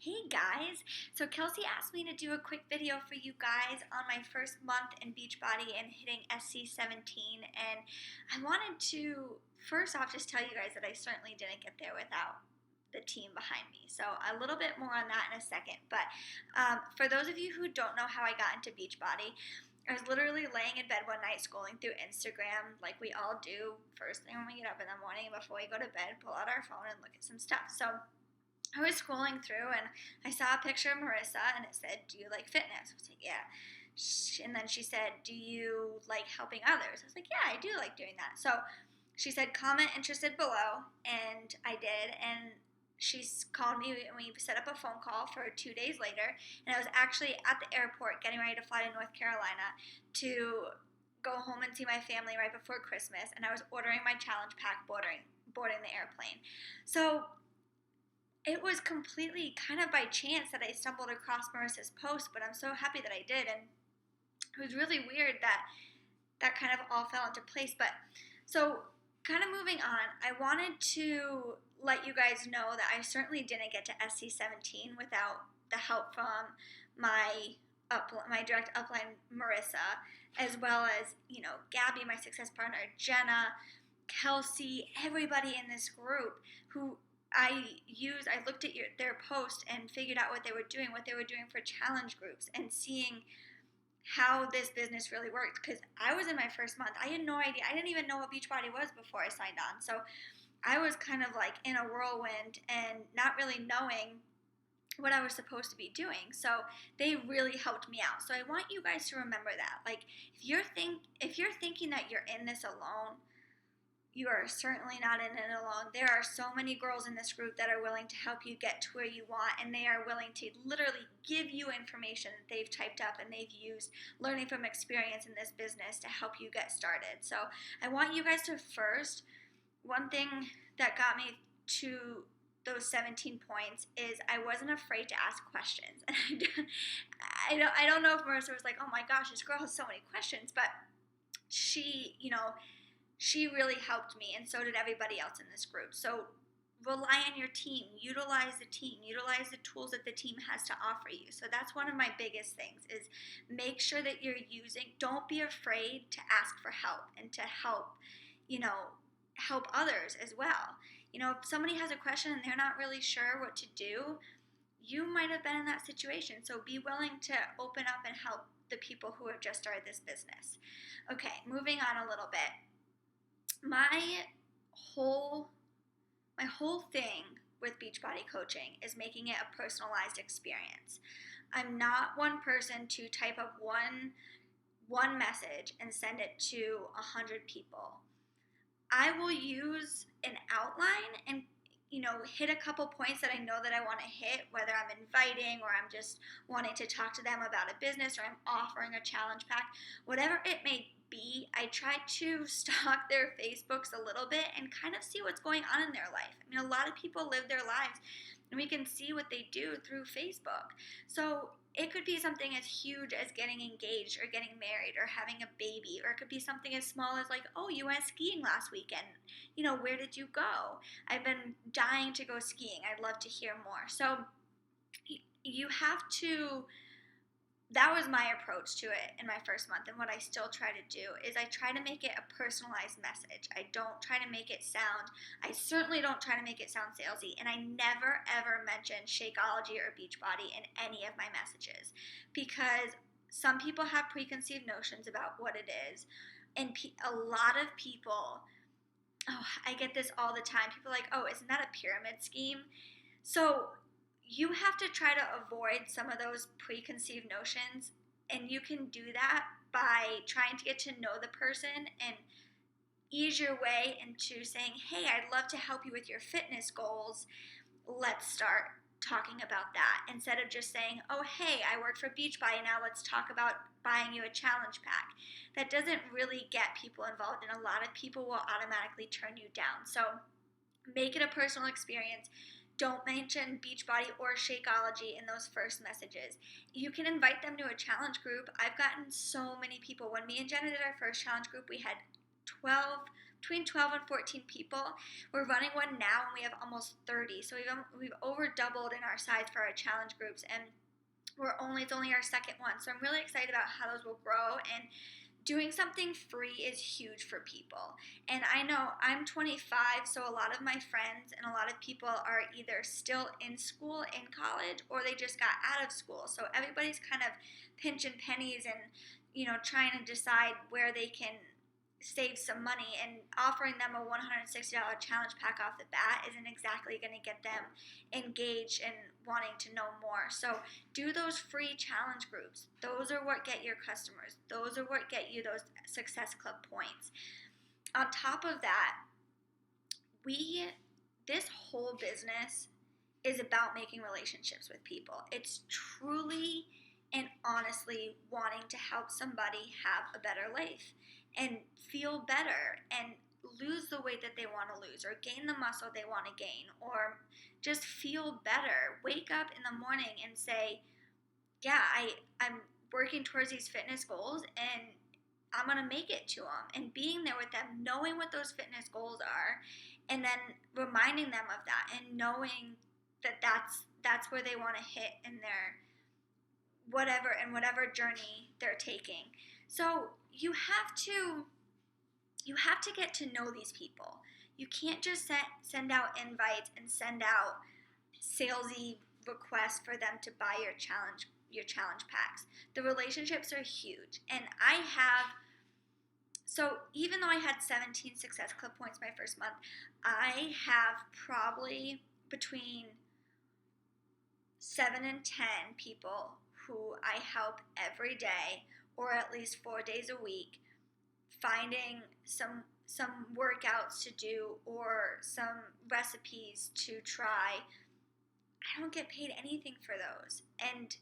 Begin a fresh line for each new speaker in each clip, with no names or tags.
Hey guys, so Kelsey asked me to do a quick video for you guys on my first month in Beachbody and hitting SC17, and I wanted to first off just tell you guys that I certainly didn't get there without the team behind me. So a little bit more on that in a second, but for those of you who don't know how I got into Beachbody, I was literally laying in bed one night scrolling through Instagram like we all do first thing when we get up in the morning before we go to bed, pull out our phone and look at some stuff. So I was scrolling through and I saw a picture of Marissa and it said, "Do you like fitness?" I was like, "Yeah." And then she said, "Do you like helping others?" I was like, "Yeah, I do like doing that." So she said, "Comment interested below," and I did. And she's called me and we set up a phone call for 2 days later. And I was actually at the airport getting ready to fly to North Carolina to go home and see my family right before Christmas. And I was ordering my challenge pack boarding the airplane. So it was completely kind of by chance that I stumbled across Marissa's post, but I'm so happy that I did. And it was really weird that that kind of all fell into place. But so, kind of moving on, I wanted to let you guys know that I certainly didn't get to SC17 without the help from my my direct upline Marissa, as well as Gabby, my success partner, Jenna, Kelsey, everybody in this group who I looked at their post and figured out what they were doing for challenge groups, and seeing how this business really worked. Because I was in my first month, I had no idea. I didn't even know what Beachbody was before I signed on. So I was kind of like in a whirlwind and not really knowing what I was supposed to be doing. So they really helped me out. So I want you guys to remember that. Like if you're thinking that you're in this alone, you are certainly not in it alone. There are so many girls in this group that are willing to help you get to where you want, and they are willing to literally give you information that they've typed up and they've used learning from experience in this business to help you get started. So I want you guys to first, one thing that got me to those 17 points is I wasn't afraid to ask questions. And I don't know if Marissa was like, "Oh my gosh, this girl has so many questions," but she really helped me, and so did everybody else in this group. So rely on your team, utilize the tools that the team has to offer you. So that's one of my biggest things, is make sure that don't be afraid to ask for help and to help others as well. If somebody has a question and they're not really sure what to do, you might have been in that situation. So be willing to open up and help the people who have just started this business. Okay, moving on a little bit. My whole thing with Beachbody coaching is making it a personalized experience. I'm not one person to type up one message and send it to 100 people. I will use an outline and hit a couple points that I know that I want to hit, whether I'm inviting or I'm just wanting to talk to them about a business or I'm offering a challenge pack, whatever it may be. I try to stalk their Facebooks a little bit and kind of see what's going on in their life. I mean, a lot of people live their lives and we can see what they do through Facebook. So it could be something as huge as getting engaged or getting married or having a baby, or it could be something as small as like, "Oh, you went skiing last weekend. Where did you go? I've been dying to go skiing. I'd love to hear more." So you have to, that was my approach to it in my first month, and what I still try to do is I try to make it a personalized message. I certainly don't try to make it sound salesy, and I never ever mention Shakeology or Beachbody in any of my messages, because some people have preconceived notions about what it is, and a lot of people, I get this all the time, people are like, "Oh, isn't that a pyramid scheme?" So you have to try to avoid some of those preconceived notions, and you can do that by trying to get to know the person and ease your way into saying, "Hey, I'd love to help you with your fitness goals. Let's start talking about that," instead of just saying, "Oh, hey, I work for Beachbody, now let's talk about buying you a challenge pack." That doesn't really get people involved, and a lot of people will automatically turn you down. So make it a personal experience. Don't mention Beachbody or Shakeology in those first messages. You can invite them to a challenge group. I've gotten so many people. When me and Jenna did our first challenge group, we had between 12 and 14 people. We're running one now, and we have almost 30. So we've over doubled in our size for our challenge groups, and it's only our second one. So I'm really excited about how those will grow, and doing something free is huge for people. And I know I'm 25, so a lot of my friends and a lot of people are either still in school, in college, or they just got out of school. So everybody's kind of pinching pennies and, trying to decide where they can save some money, and offering them a $160 challenge pack off the bat isn't exactly going to get them engaged and wanting to know more. So do those free challenge groups. Those are what get your customers. Those are what get you those Success Club points. On top of that, this whole business is about making relationships with people. It's truly and honestly wanting to help somebody have a better life and feel better and lose the weight that they want to lose, or gain the muscle they want to gain, or just feel better. Wake up in the morning and say, yeah, I'm working towards these fitness goals, and I'm going to make it to them. And being there with them, knowing what those fitness goals are, and then reminding them of that, and knowing that that's where they want to hit in their whatever journey they're taking. So you have to get to know these people. You can't just send out invites and send out salesy requests for them to buy your challenge packs. The relationships are huge. And so even though I had 17 Success Club points my first month, I have probably between 7 and 10 people who I help every day, or at least 4 days a week, finding some workouts to do or some recipes to try. I don't get paid anything for those, and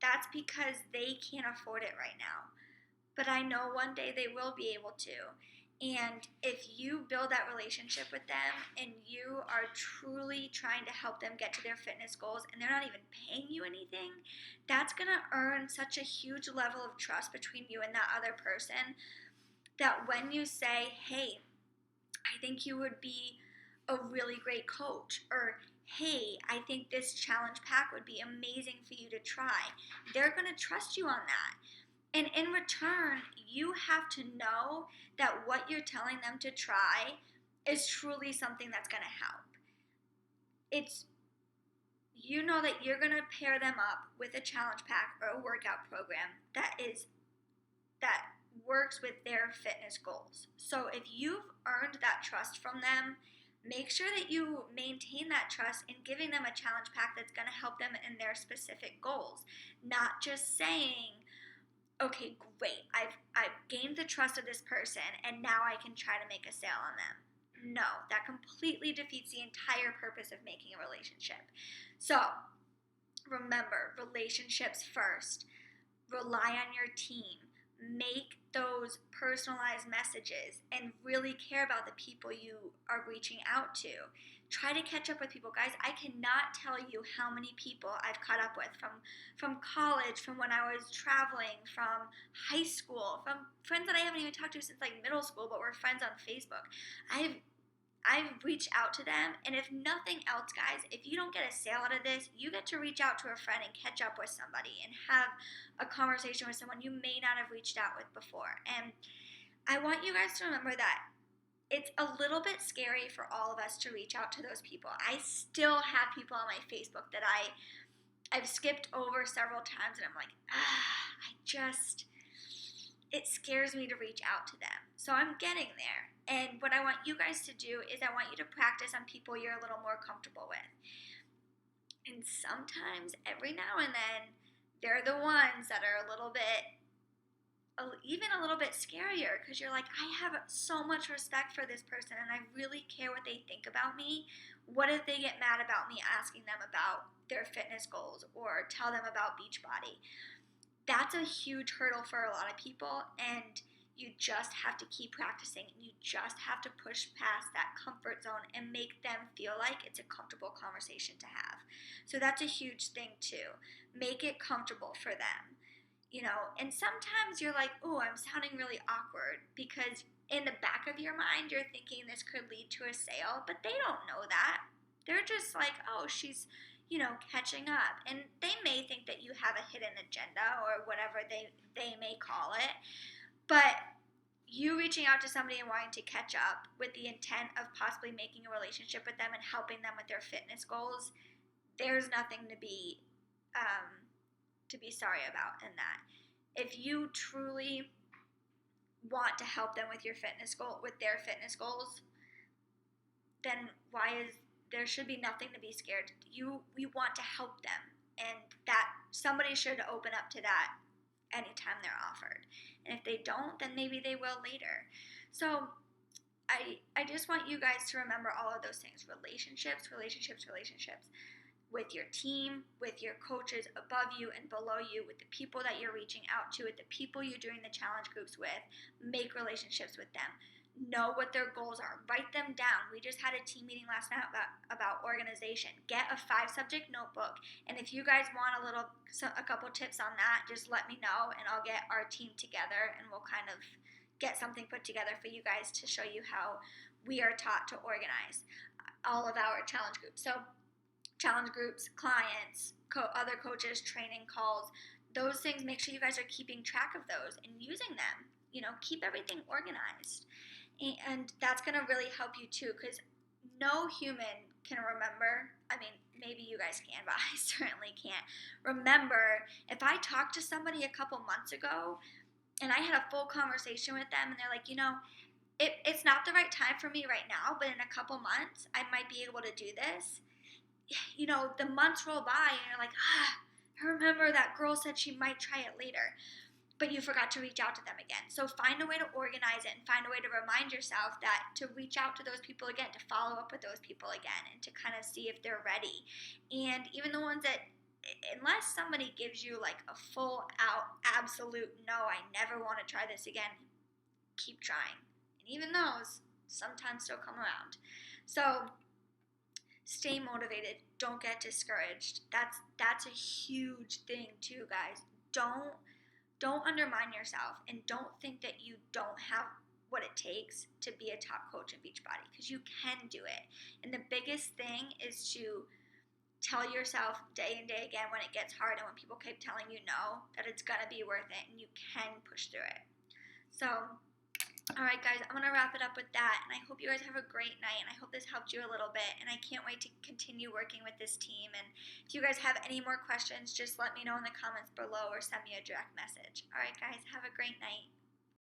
that's because they can't afford it right now. But I know one day they will be able to. And if you build that relationship with them and you are truly trying to help them get to their fitness goals, and they're not even paying you anything, that's going to earn such a huge level of trust between you and that other person, that when you say, hey, I think you would be a really great coach, or hey, I think this challenge pack would be amazing for you to try, they're going to trust you on that. And in return, you have to know that what you're telling them to try is truly something that's going to help. You know that you're going to pair them up with a challenge pack or a workout program that works with their fitness goals. So if you've earned that trust from them, make sure that you maintain that trust in giving them a challenge pack that's going to help them in their specific goals. Not just saying, okay, great, I've gained the trust of this person, and now I can try to make a sale on them. No, that completely defeats the entire purpose of making a relationship. So remember, relationships first. Rely on your team. Make those personalized messages and really care about the people you are reaching out to. Try to catch up with people. Guys, I cannot tell you how many people I've caught up with from college, from when I was traveling, from high school, from friends that I haven't even talked to since like middle school, but we're friends on Facebook. I've reached out to them, and if nothing else, guys, if you don't get a sale out of this, you get to reach out to a friend and catch up with somebody and have a conversation with someone you may not have reached out with before. And I want you guys to remember that it's a little bit scary for all of us to reach out to those people. I still have people on my Facebook that I've skipped over several times, and I'm like, it scares me to reach out to them. So I'm getting there. And what I want you guys to do is I want you to practice on people you're a little more comfortable with. And sometimes, every now and then, they're the ones that are even a little bit scarier, because you're like, I have so much respect for this person and I really care what they think about me. What if they get mad about me asking them about their fitness goals or tell them about Beachbody? That's a huge hurdle for a lot of people, and you just have to keep practicing, and you just have to push past that comfort zone and make them feel like it's a comfortable conversation to have. So that's a huge thing too. Make it comfortable for them. And sometimes you're like, oh, I'm sounding really awkward, because in the back of your mind, you're thinking this could lead to a sale, but they don't know that. They're just like, oh, she's, catching up. And they may think that you have a hidden agenda or whatever they may call it. But you reaching out to somebody and wanting to catch up with the intent of possibly making a relationship with them and helping them with their fitness goals, there's nothing to be sorry about in that. If you truly want to help them with their fitness goals, then there should be nothing to be scared. We want to help them, and that somebody should open up to that anytime they're offered. And if they don't, then maybe they will later. So I just want you guys to remember all of those things: relationships with your team, with your coaches above you and below you, with the people that you're reaching out to, with the people you're doing the challenge groups with. Make relationships with them. Know what their goals are. Write them down. We just had a team meeting last night about organization. Get a 5-subject notebook, and if you guys want a couple tips on that, just let me know, and I'll get our team together, and we'll kind of get something put together for you guys to show you how we are taught to organize all of our challenge groups. So challenge groups, clients, other coaches, training calls, those things, make sure you guys are keeping track of those and using them. Keep everything organized. And that's going to really help you too, because no human can remember. I mean, maybe you guys can, but I certainly can't remember. If I talked to somebody a couple months ago and I had a full conversation with them and they're like, it's not the right time for me right now, but in a couple months, I might be able to do this. The months roll by and you're like, I remember that girl said she might try it later, but you forgot to reach out to them again. So find a way to organize it and find a way to remind yourself that to reach out to those people again, to follow up with those people again, and to kind of see if they're ready. And even the ones that, unless somebody gives you like a full out absolute no, I never want to try this again, keep trying. And even those sometimes still come around. So stay motivated. Don't get discouraged. That's a huge thing too, guys. Don't undermine yourself, and don't think that you don't have what it takes to be a top coach in Beachbody, because you can do it. And the biggest thing is to tell yourself day and day again when it gets hard and when people keep telling you no, that it's going to be worth it and you can push through it. So, all right, guys, I'm going to wrap it up with that, and I hope you guys have a great night, and I hope this helped you a little bit, and I can't wait to continue working with this team. And if you guys have any more questions, just let me know in the comments below or send me a direct message. All right, guys, have a great night.